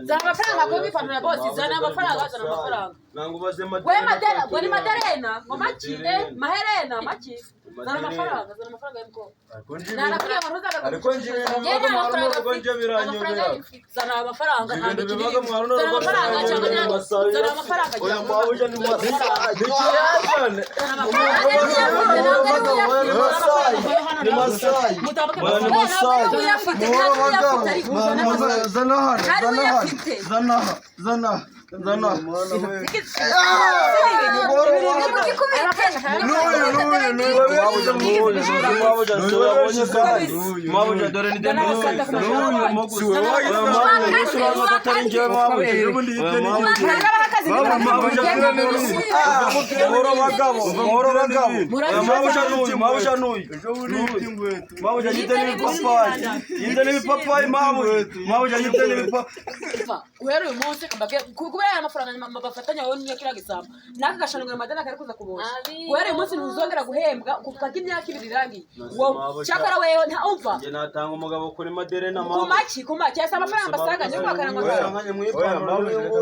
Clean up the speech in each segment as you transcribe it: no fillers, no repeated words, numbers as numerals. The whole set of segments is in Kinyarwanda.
zana amafaranga ko bifanura bose zana amafaranga we maderena ngo maki maherena maki zana amafaranga y'umko narakuriye ngo ntuzaga ariko njyewe ntabwo njye biranyobera zana amafaranga kandi zana amafaranga cyangwa zana amafaranga oya mwabuja ni Masai uheruye umunsi kubera aya mafaranga bafatanya wowe niyo kira gisamba naka gashanwe amadana kari kuza kubona uheruye umunsi ntuzongera guhembwa kuva imyaka 2 irangiye wo cyakora wewe nta umva nge natanga umugabo kuri maderena mama kumaki asa amafaranga basaganye kwakana ngo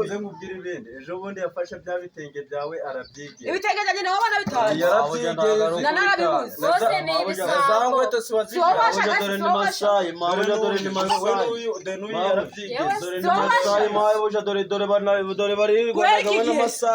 nze nkubwira ibindi ejo bundi yafashe bya bitenge byawe arabyigera ibitenge cyane nawe bana bitaye yarabyigera narabibuze bose ni ibisabo dore ni Masai mabuja dore ni Masai dore ni Masai mabuja dore bari Masai